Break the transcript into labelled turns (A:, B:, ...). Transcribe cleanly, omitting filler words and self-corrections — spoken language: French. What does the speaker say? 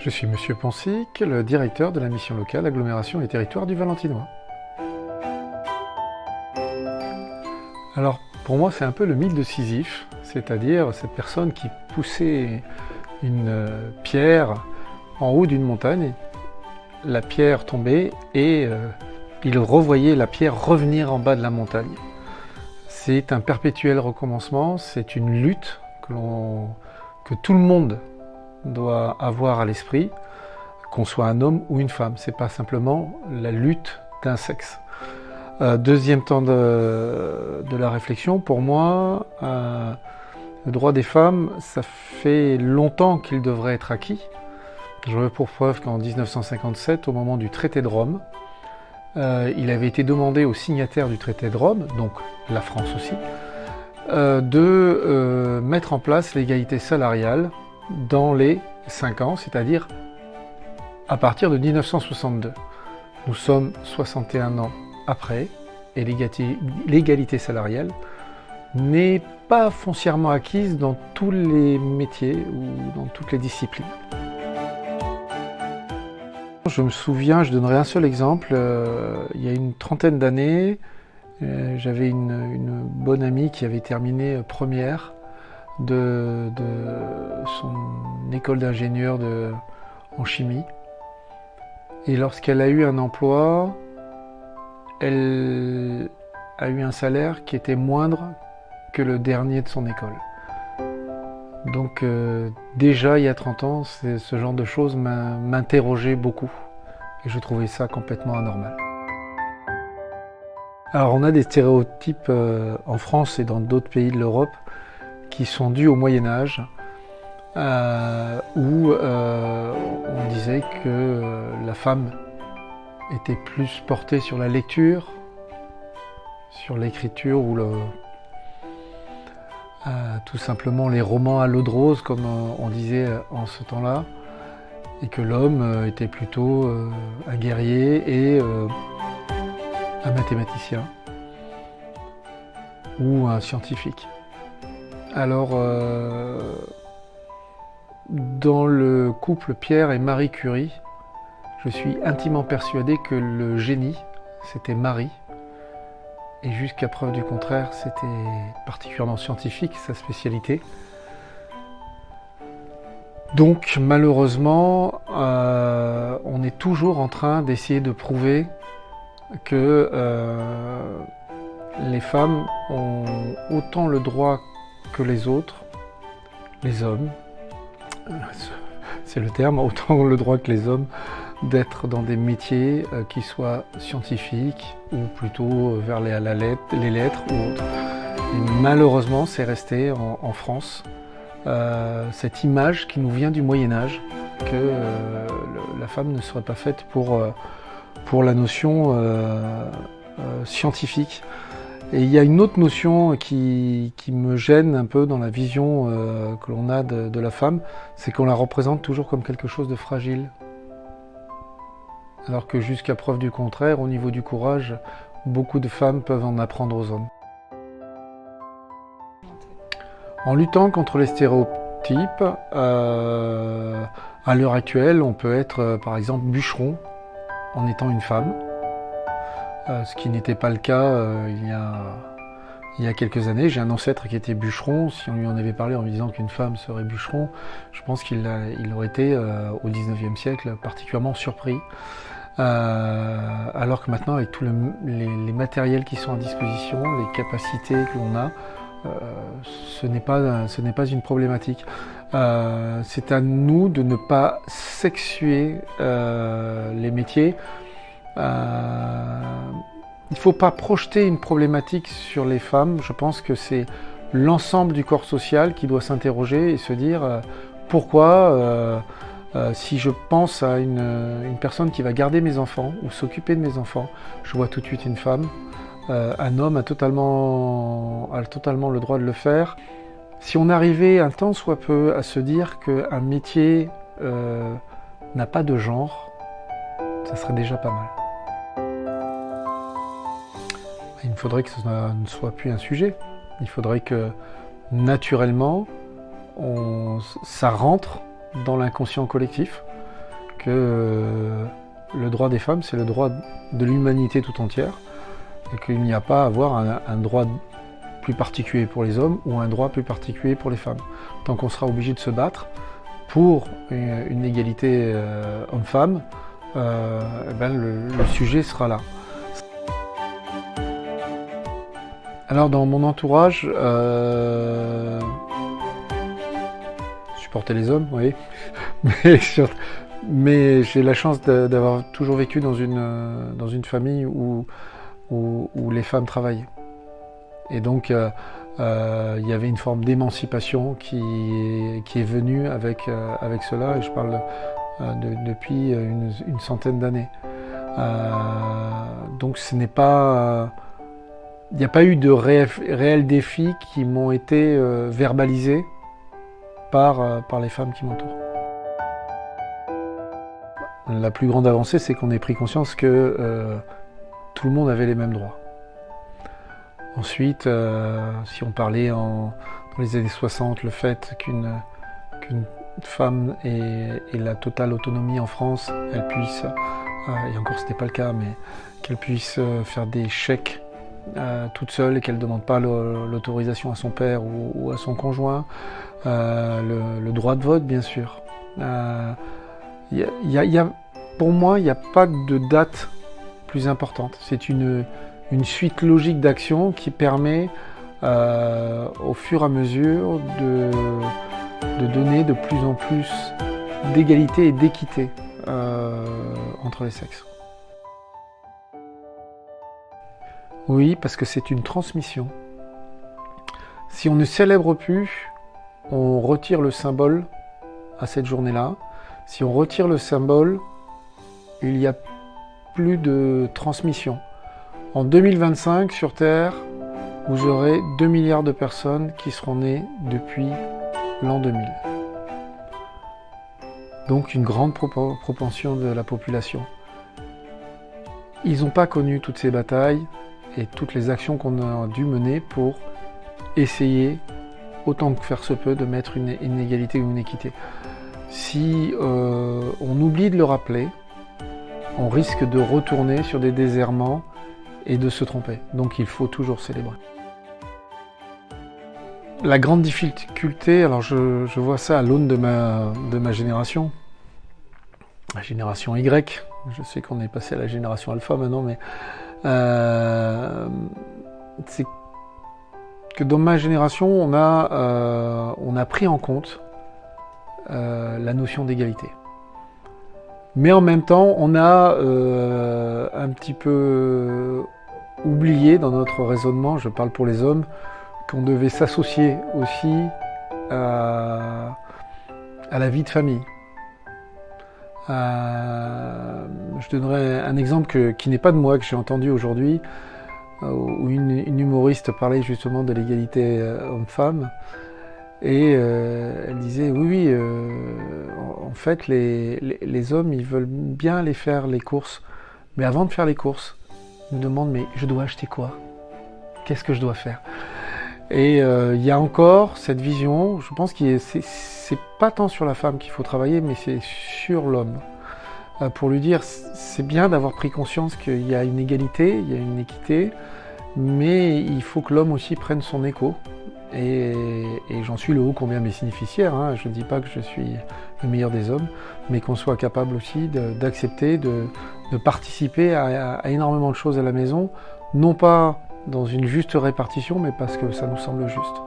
A: Je suis Monsieur Ponsic, le directeur de la mission locale Agglomération et Territoires du Valentinois. Alors, pour moi, c'est un peu le mythe de Sisyphe, c'est-à-dire cette personne qui poussait une pierre en haut d'une montagne, la pierre tombait et il revoyait la pierre revenir en bas de la montagne. C'est un perpétuel recommencement, c'est une lutte que tout le monde doit avoir à l'esprit, qu'on soit un homme ou une femme. C'est pas simplement la lutte d'un sexe. Deuxième temps de la réflexion, pour moi, le droit des femmes, ça fait longtemps qu'il devrait être acquis. Je veux pour preuve qu'en 1957, au moment du traité de Rome, il avait été demandé aux signataires du traité de Rome, donc la France aussi, de mettre en place l'égalité salariale dans les 5 ans, c'est-à-dire à partir de 1962. Nous sommes 61 ans après, et l'égalité salariale n'est pas foncièrement acquise dans tous les métiers ou dans toutes les disciplines. Je me souviens, je donnerai un seul exemple, il y a une trentaine d'années, j'avais une bonne amie qui avait terminé première de son école d'ingénieur en chimie. Et lorsqu'elle a eu un emploi, elle a eu un salaire qui était moindre que le dernier de son école. Donc déjà, il y a 30 ans, ce genre de choses m'interrogeait beaucoup. Et je trouvais ça complètement anormal. Alors on a des stéréotypes en France et dans d'autres pays de l'Europe qui sont dus au Moyen-Âge, où on disait que la femme était plus portée sur la lecture, sur l'écriture ou tout simplement les romans à l'eau de rose, comme on disait en ce temps-là, et que l'homme était plutôt un guerrier et un mathématicien ou un scientifique. Alors, dans le couple Pierre et Marie Curie, je suis intimement persuadé que le génie, c'était Marie. Et jusqu'à preuve du contraire, c'était particulièrement scientifique, sa spécialité. Donc, malheureusement, on est toujours en train d'essayer de prouver que les femmes ont autant le droit que les autres, les hommes, c'est le terme, autant le droit que les hommes d'être dans des métiers qui soient scientifiques ou plutôt vers les lettres ou autres. Et malheureusement, c'est resté en France cette image qui nous vient du Moyen-Âge, que la femme ne serait pas faite pour la notion scientifique. Et il y a une autre notion qui me gêne un peu dans la vision que l'on a de la femme, c'est qu'on la représente toujours comme quelque chose de fragile. Alors que jusqu'à preuve du contraire, au niveau du courage, beaucoup de femmes peuvent en apprendre aux hommes. En luttant contre les stéréotypes, à l'heure actuelle, on peut être par exemple bûcheron en étant une femme. Ce qui n'était pas le cas il y a quelques années. J'ai un ancêtre qui était bûcheron. Si on lui en avait parlé en lui disant qu'une femme serait bûcheron, je pense qu'il aurait été au 19e siècle particulièrement surpris. Alors que maintenant, avec tous les matériels qui sont à disposition, les capacités que l'on a, ce n'est pas une problématique. C'est à nous de ne pas sexuer les métiers. Il ne faut pas projeter une problématique sur les femmes. Je pense que c'est l'ensemble du corps social qui doit s'interroger et se dire pourquoi, si je pense à une personne qui va garder mes enfants ou s'occuper de mes enfants, je vois tout de suite une femme. Un homme a totalement le droit de le faire. Si on arrivait un tant soit peu à se dire qu'un métier n'a pas de genre, ça serait déjà pas mal. Il faudrait que ça ne soit plus un sujet. Il faudrait que, naturellement, ça rentre dans l'inconscient collectif, que le droit des femmes, c'est le droit de l'humanité tout entière, et qu'il n'y a pas à avoir un droit plus particulier pour les hommes ou un droit plus particulier pour les femmes. Tant qu'on sera obligé de se battre pour une égalité homme-femme, le sujet sera là. Alors dans mon entourage, supporter les hommes, oui, mais j'ai la chance d'avoir toujours vécu dans une famille où les femmes travaillaient. Et donc il y avait une forme d'émancipation qui est venue avec cela, et je parle depuis une centaine d'années. Donc ce n'est pas... Il n'y a pas eu de réels défis qui m'ont été verbalisés par les femmes qui m'entourent. La plus grande avancée, c'est qu'on ait pris conscience que tout le monde avait les mêmes droits. Ensuite, si on parlait dans les années 60, le fait qu'une femme ait la totale autonomie en France, elle puisse, et encore ce n'était pas le cas, mais qu'elle puisse faire des chèques toute seule et qu'elle ne demande pas l'autorisation à son père ou à son conjoint, le droit de vote bien sûr. Pour moi, il n'y a pas de date plus importante. C'est une suite logique d'actions qui permet au fur et à mesure de donner de plus en plus d'égalité et d'équité entre les sexes. Oui, parce que c'est une transmission. Si on ne célèbre plus, on retire le symbole à cette journée-là. Si on retire le symbole, il n'y a plus de transmission. En 2025, sur Terre, vous aurez 2 milliards de personnes qui seront nées depuis l'an 2000. Donc une grande propension de la population. Ils n'ont pas connu toutes ces batailles et toutes les actions qu'on a dû mener pour essayer, autant que faire se peut, de mettre une égalité ou une équité. Si on oublie de le rappeler, on risque de retourner sur des déserrements et de se tromper. Donc il faut toujours célébrer. La grande difficulté, alors je vois ça à l'aune de ma génération, la génération Y. Je sais qu'on est passé à la génération Alpha maintenant, mais c'est que dans ma génération, on a pris en compte la notion d'égalité. Mais en même temps, on a un petit peu oublié dans notre raisonnement, je parle pour les hommes, qu'on devait s'associer aussi à la vie de famille. Je donnerai un exemple qui n'est pas de moi, que j'ai entendu aujourd'hui, où une humoriste parlait justement de l'égalité homme-femme. Et elle disait, oui, en fait, les hommes, ils veulent bien aller faire les courses. Mais avant de faire les courses, ils nous demandent, mais je dois acheter quoi? Qu'est-ce que je dois faire? Et il y a encore cette vision, je pense que c'est pas tant sur la femme qu'il faut travailler, mais c'est sur l'homme. Pour lui dire, c'est bien d'avoir pris conscience qu'il y a une égalité, il y a une équité, mais il faut que l'homme aussi prenne son écho. Et j'en suis le haut combien bénéficiaire, hein. Je ne dis pas que je suis le meilleur des hommes, mais qu'on soit capable aussi d'accepter, de participer à énormément de choses à la maison, non pas dans une juste répartition, mais parce que ça nous semble juste.